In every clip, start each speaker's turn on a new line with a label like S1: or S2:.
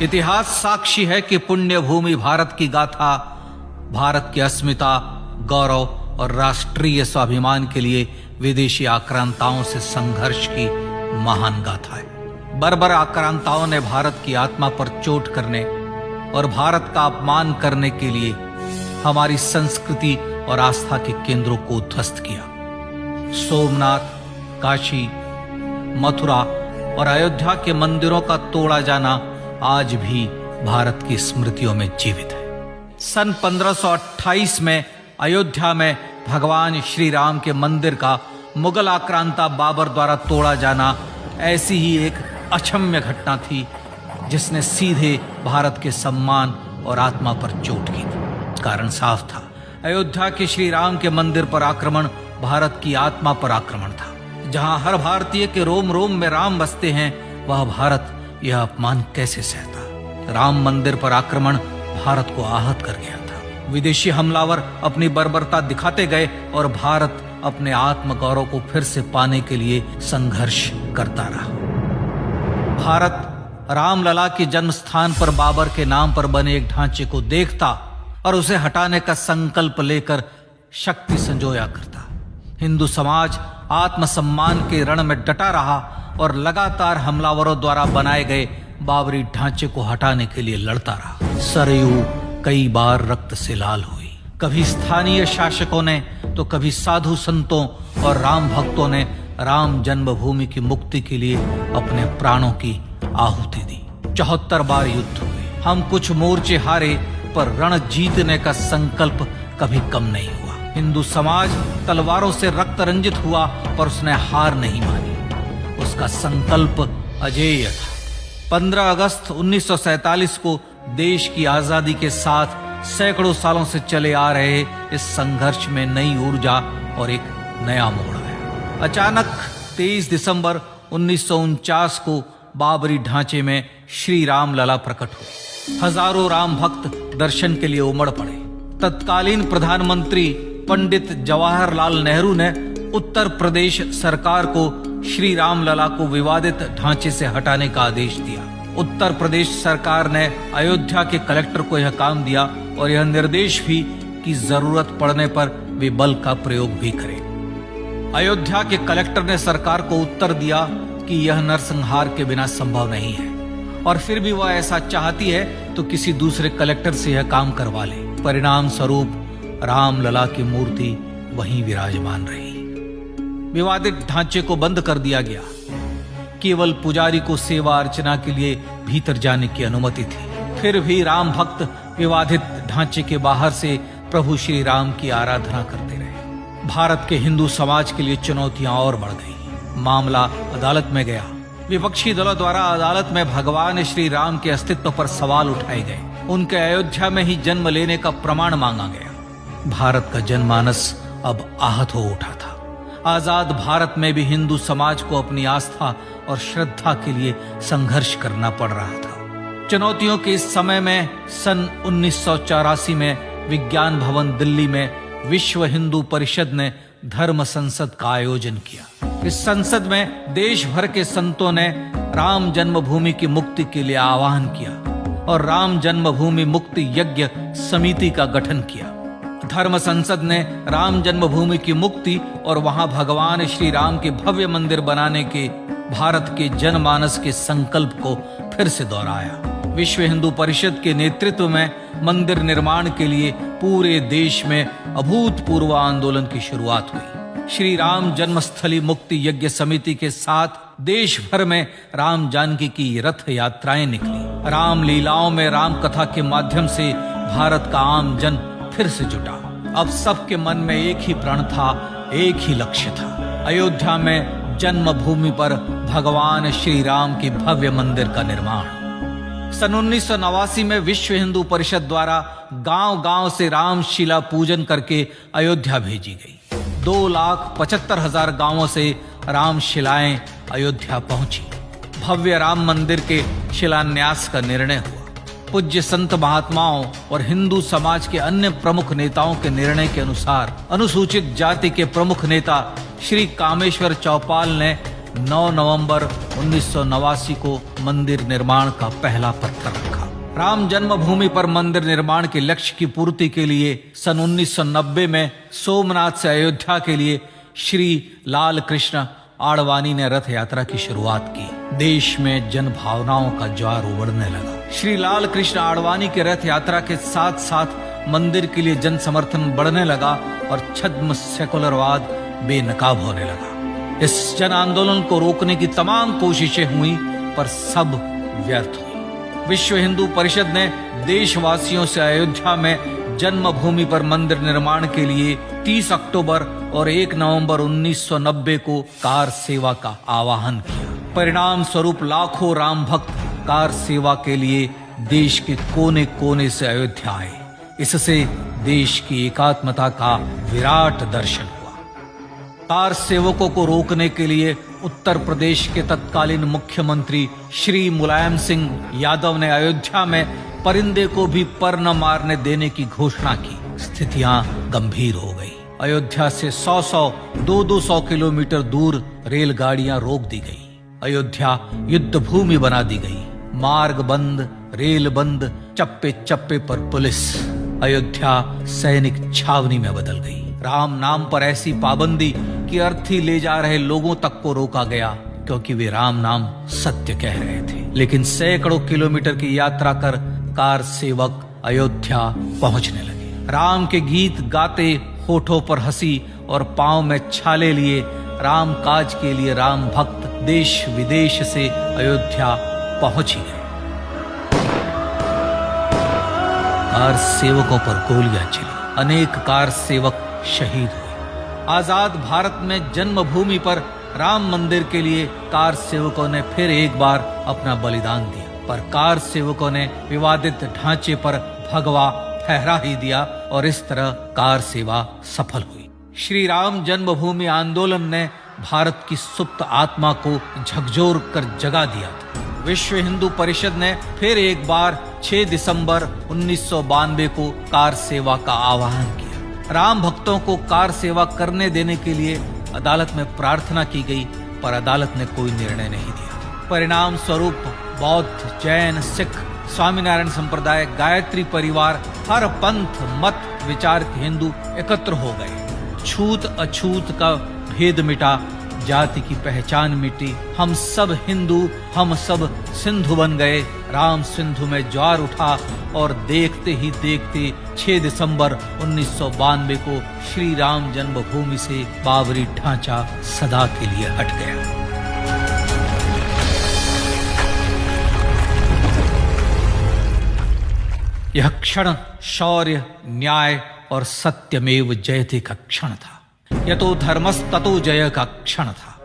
S1: इतिहास साक्षी है कि पुण्य भूमि भारत की गाथा भारत की अस्मिता, गौरव और राष्ट्रीय स्वाभिमान के लिए विदेशी आक्रांताओं से संघर्ष की महान गाथा है। बर्बर आक्रांताओं ने भारत की आत्मा पर चोट करने और भारत का अपमान करने के लिए हमारी संस्कृति और आस्था के केंद्रों को उद्ध्वस्त किया। सोमनाथ, काशी, मथुरा और अयोध्या के मंदिरों का तोड़ा जाना आज भी भारत की स्मृतियों में जीवित है। सन 1528 में अयोध्या में भगवान श्री राम के मंदिर का मुगल आक्रांता बाबर द्वारा तोड़ा जाना ऐसी ही एक अक्षम्य घटना थी जिसने सीधे भारत के सम्मान और आत्मा पर चोट की थी। कारण साफ था, अयोध्या के श्री राम के मंदिर पर आक्रमण भारत की आत्मा पर आक्रमण था। जहां हर भारतीय के रोम रोम में राम बसते हैं, वह भारत यह अपमान कैसे सहता। राम मंदिर पर आक्रमण भारत को आहत कर गया था। विदेशी हमलावर अपनी बर्बरता दिखाते गए और भारत अपने आत्म गौरव को फिर से पाने के लिए संघर्ष करता रहा। भारत रामलला के जन्म स्थान पर बाबर के नाम पर बने एक ढांचे को देखता और उसे हटाने का संकल्प लेकर शक्ति संजोया करता। हिंदू समाज आत्मसम्मान के रण में डटा रहा और लगातार हमलावरों द्वारा बनाए गए बाबरी ढांचे को हटाने के लिए लड़ता रहा। सरयू कई बार रक्त से लाल हुई। कभी स्थानीय शासकों ने तो कभी साधु संतों और राम भक्तों ने राम जन्मभूमि की मुक्ति के लिए अपने प्राणों की आहुति दी। 74 बार युद्ध हुए। हम कुछ मोर्चे हारे, पर रण जीतने का संकल्प कभी कम नहीं हुआ। हिंदू समाज तलवारों से रक्त रंजित हुआ, पर उसने हार नहीं मानी। उसका संकल्प अजेय था। 15 अगस्त 1947 को देश की आजादी के साथ सैकड़ों सालों से चले आ रहे इस संघर्ष में नई ऊर्जा और एक नया मोड़ आया। अचानक 23 दिसंबर 1949 को बाबरी ढांचे में श्री राम लला प्रकट हुए। हजारों राम भक्त दर्शन के लिए उमड़ पड़े। तत्कालीन प्रधानमंत्री पंडित जवाहरलाल नेहरू ने उत्तर प्रदेश सरकार को श्री राम लला को विवादित ढांचे से हटाने का आदेश दिया। उत्तर प्रदेश सरकार ने अयोध्या के कलेक्टर को यह काम दिया और यह निर्देश भी कि जरूरत पड़ने पर वे बल का प्रयोग भी करें। अयोध्या के कलेक्टर ने सरकार को उत्तर दिया कि यह नरसंहार के बिना संभव नहीं है, और फिर भी वह ऐसा चाहती है तो किसी दूसरे कलेक्टर से यह काम करवा ले। परिणाम स्वरूप रामलला की मूर्ति वहीं विराजमान रही। विवादित ढांचे को बंद कर दिया गया। केवल पुजारी को सेवा अर्चना के लिए भीतर जाने की अनुमति थी। फिर भी राम भक्त विवादित ढांचे के बाहर से प्रभु श्री राम की आराधना करते रहे। भारत के हिंदू समाज के लिए चुनौतियां और बढ़ गई। मामला अदालत में गया। विपक्षी दलों द्वारा अदालत में भगवान श्री राम के अस्तित्व पर सवाल उठाए गए। उनके अयोध्या में ही जन्म लेने का प्रमाण मांगा गया। भारत का जनमानस अब आहत हो उठा था। आजाद भारत में भी हिंदू समाज को अपनी आस्था और श्रद्धा के लिए संघर्ष करना पड़ रहा था। चुनौतियों के इस समय में सन 1984 में विज्ञान भवन दिल्ली में विश्व हिंदू परिषद ने धर्म संसद का आयोजन किया। इस संसद में देश भर के संतों ने राम जन्मभूमि की मुक्ति के लिए आह्वान किया और राम जन्मभूमि मुक्ति यज्ञ समिति का गठन किया। धर्म संसद ने राम जन्मभूमि की मुक्ति और वहां भगवान श्री राम के भव्य मंदिर बनाने के भारत के जनमानस के संकल्प को फिर से दोहराया। विश्व हिंदू परिषद के नेतृत्व में मंदिर निर्माण के लिए पूरे देश में अभूतपूर्व आंदोलन की शुरुआत हुई। श्री राम जन्मस्थली मुक्ति यज्ञ समिति के साथ देश भर में राम जानकी की रथ यात्राएं निकली। राम लीलाओं में राम कथा के माध्यम से भारत का आम जन फिर से जुटा। अब सबके मन में एक ही प्रण था, एक ही लक्ष्य था। अयोध्या में जन्मभूमि पर भगवान श्री राम के भव्य मंदिर का निर्माण। सन 1989 में विश्व हिंदू परिषद द्वारा गांव-गांव से रामशिला पूजन करके अयोध्या भेजी गई। 2,75,000 गांवों से रामशिलाएं अयोध्या पहुंची। भव्य राम मंदिर के शिलान्यास का निर्णय हुआ। पूज्य संत महात्माओं और हिंदू समाज के अन्य प्रमुख नेताओं के निर्णय के अनुसार अनुसूचित जाति के प्रमुख नेता श्री कामेश्वर चौपाल ने 9 नवंबर 1989 को मंदिर निर्माण का पहला पत्थर रखा। राम जन्मभूमि पर मंदिर निर्माण के लक्ष्य की पूर्ति के लिए सन 1990 में सोमनाथ से अयोध्या के लिए श्री लाल कृष्ण आडवाणी ने रथ यात्रा की शुरुआत की। देश में जन भावनाओं का ज्वार उमड़ने लगा। श्री लाल कृष्ण आडवाणी के रथ यात्रा के साथ साथ मंदिर के लिए जन समर्थन बढ़ने लगा और छद्म सेकुलरवाद बेनकाब होने लगा। इस जन आंदोलन को रोकने की तमाम कोशिशें हुई पर सब व्यर्थ हुई। विश्व हिंदू परिषद ने देशवासियों से अयोध्या में जन्मभूमि पर मंदिर निर्माण के लिए 30 अक्टूबर और 1 नवंबर 1990 को कार सेवा का आह्वान किया। परिणाम स्वरूप लाखों राम भक्त कार सेवा के लिए देश के कोने कोने से अयोध्या आए। इससे देश की एकात्मता का विराट दर्शन हुआ। कार सेवकों को रोकने के लिए उत्तर प्रदेश के तत्कालीन मुख्यमंत्री श्री मुलायम सिंह यादव ने अयोध्या में परिंदे को भी पर न मारने देने की घोषणा की। स्थितियां गंभीर हो गई। अयोध्या से 100 200 किलोमीटर दूर रेलगाड़ियां रोक दी गई। अयोध्या युद्ध भूमि बना दी गई। मार्ग बंद, रेल बंद, चप्पे चप्पे पर पुलिस। अयोध्या सैनिक छावनी में बदल गई। राम नाम पर ऐसी पाबंदी कि अर्थी ले जा रहे लोगों तक को रोका गया क्योंकि वे राम नाम सत्य कह रहे थे। लेकिन सैकड़ों किलोमीटर की यात्रा कर कार सेवक अयोध्या पहुंचने लगे। राम के गीत गाते, होठों पर हंसी और पांव में छाले लिए राम काज के लिए राम भक्त देश विदेश से अयोध्या पहुंच ही गए। कार सेवकों पर गोलियां चली। अनेक कार सेवक शहीद हुए। आजाद भारत में जन्मभूमि पर राम मंदिर के लिए कार सेवकों ने फिर एक बार अपना बलिदान दिया, पर कार सेवकों ने विवादित ढांचे पर भगवा ठहरा ही दिया और इस तरह कार सेवा सफल हुई। श्री राम जन्मभूमि आंदोलन ने भारत की सुप्त आत्मा को झकझोर कर जगा दिया था। विश्व हिंदू परिषद ने फिर एक बार 6 दिसंबर 1992 को कार सेवा का आह्वान किया। राम भक्तों को कार सेवा करने देने के लिए अदालत में प्रार्थना की गई, पर अदालत ने कोई निर्णय नहीं दिया। परिणाम स्वरूप बौद्ध, जैन, सिख, स्वामीनारायण संप्रदाय, गायत्री परिवार, हर पंथ मत विचार के हिंदू एकत्र हो गए। छूत अछूत का भेद मिटा, जाति की पहचान मिटी। हम सब हिंदू, हम सब सिंधु बन गए। राम सिंधु में ज्वार उठा और देखते ही देखते 6 दिसंबर 1992 को श्री राम जन्मभूमि से बाबरी ढांचा सदा के लिए हट गया। यह क्षण शौर्य, न्याय और सत्यमेव जयते का क्षण था। यह तो धर्मस्ततो जय का क्षण था।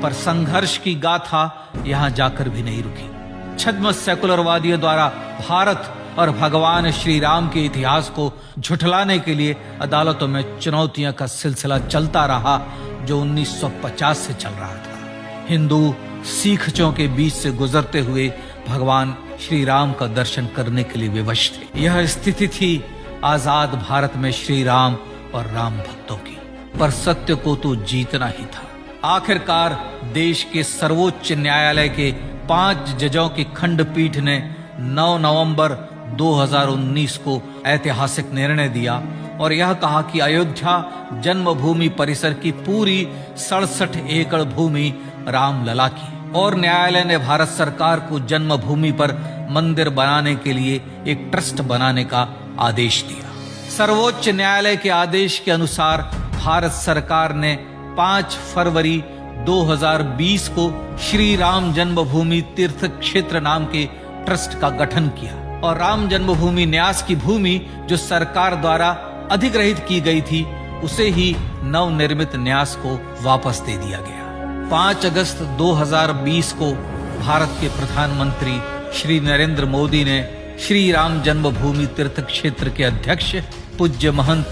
S1: पर संघर्ष की गाथा यहां जाकर भी नहीं रुकी। छद्म सेकुलरवादियों द्वारा भारत और भगवान श्री राम के इतिहास को झुठलाने के लिए अदालतों में चुनौतियों का सिलसिला चलता रहा, जो 1950 से चल रहा था। हिंदू सिखों के बीच से गुजरते हुए भगवान श्री राम का दर्शन करने के लिए विवश थे। यह स्थिति थी आजाद भारत में श्री राम और राम भक्तों की। पर सत्य को तो जीतना ही था। आखिरकार देश के सर्वोच्च न्यायालय के 5 जजों की खंडपीठ ने 9 नवंबर 2019 को ऐतिहासिक निर्णय दिया और यह कहा कि अयोध्या जन्मभूमि परिसर की पूरी 67 एकड़ भूमि रामलला की, और न्यायालय ने भारत सरकार को जन्मभूमि पर मंदिर बनाने के लिए एक ट्रस्ट बनाने का आदेश दिया। सर्वोच्च न्यायालय के आदेश के अनुसार भारत सरकार ने 5 फरवरी 2020 को श्री राम जन्मभूमि तीर्थ क्षेत्र नाम के ट्रस्ट का गठन किया और राम जन्मभूमि न्यास की भूमि जो सरकार द्वारा अधिग्रहित की गई थी उसे ही नवनिर्मित न्यास को वापस दे दिया गया। 5 अगस्त 2020 को भारत के प्रधानमंत्री श्री नरेंद्र मोदी ने श्री राम जन्मभूमि तीर्थ क्षेत्र के अध्यक्ष पूज्य महंत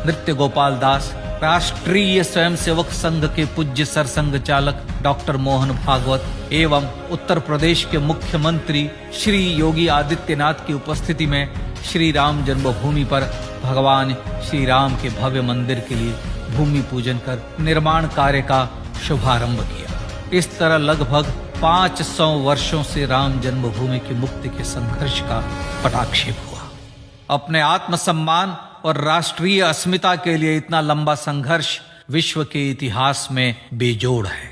S1: नृत्य गोपाल दास, राष्ट्रीय स्वयंसेवक संघ के पूज्य सरसंघ चालक डॉक्टर मोहन भागवत एवं उत्तर प्रदेश के मुख्यमंत्री श्री योगी आदित्यनाथ की उपस्थिति में श्री राम जन्मभूमि पर भगवान श्री राम के भव्य मंदिर के लिए भूमि पूजन कर निर्माण कार्य का शुभारंभ किया। इस तरह लगभग 500 वर्षों से राम जन्मभूमि की मुक्ति के संघर्ष का पटाक्षेप हुआ। अपने आत्मसम्मान और राष्ट्रीय अस्मिता के लिए इतना लंबा संघर्ष विश्व के इतिहास में बेजोड़ है।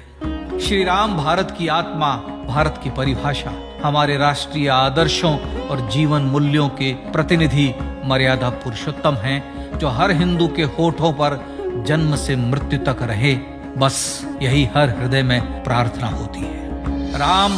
S1: श्री राम भारत की आत्मा, भारत की परिभाषा, हमारे राष्ट्रीय आदर्शों और जीवन मूल्यों के प्रतिनिधि मर्यादा पुरुषोत्तम हैं, जो हर हिंदू के होठों पर जन्म से मृत्यु तक रहे। बस यही हर हृदय में प्रार्थना होती है। राम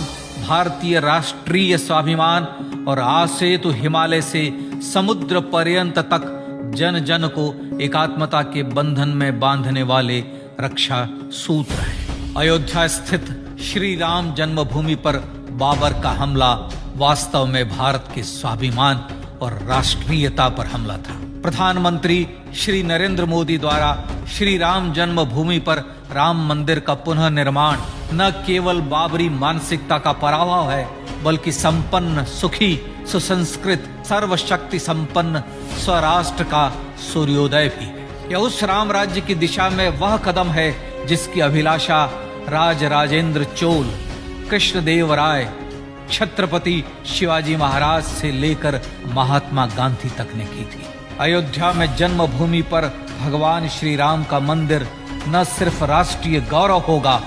S1: भारतीय राष्ट्रीय स्वाभिमान और आसेतु हिमालय से समुद्र पर्यंत तक जन जन को एकात्मता के बंधन में बांधने वाले रक्षा सूत्र है। अयोध्या स्थित श्री राम जन्मभूमि पर बाबर का हमला वास्तव में भारत के स्वाभिमान और राष्ट्रीयता पर हमला था। प्रधानमंत्री श्री नरेंद्र मोदी द्वारा श्री राम जन्मभूमि पर राम मंदिर का पुनः निर्माण न केवल बाबरी मानसिकता का पराभव है, बल्कि संपन्न, सुखी, सुसंस्कृत, सर्वशक्ति संपन्न स्वराष्ट्र का सूर्योदय भी है। यह उस राम राज्य की दिशा में वह कदम है जिसकी अभिलाषा राजराजेंद्र चोल, कृष्णदेव राय, छत्रपति शिवाजी महाराज से लेकर महात्मा गांधी तक ने की थी। अयोध्या में जन्मभूमि पर भगवान श्री राम का मंदिर न सिर्फ राष्ट्रीय गौरव होगा,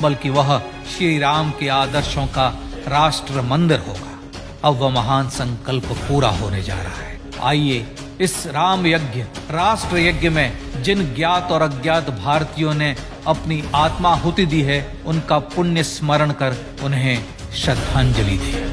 S1: बल्कि वह श्री राम के आदर्शों का राष्ट्र मंदिर होगा। अब वह महान संकल्प पूरा होने जा रहा है। आइए इस राम यज्ञ, राष्ट्र यज्ञ में जिन ज्ञात और अज्ञात भारतीयों ने अपनी आत्माहुति दी है, उनका पुण्य स्मरण कर उन्हें श्रद्धांजलि दें।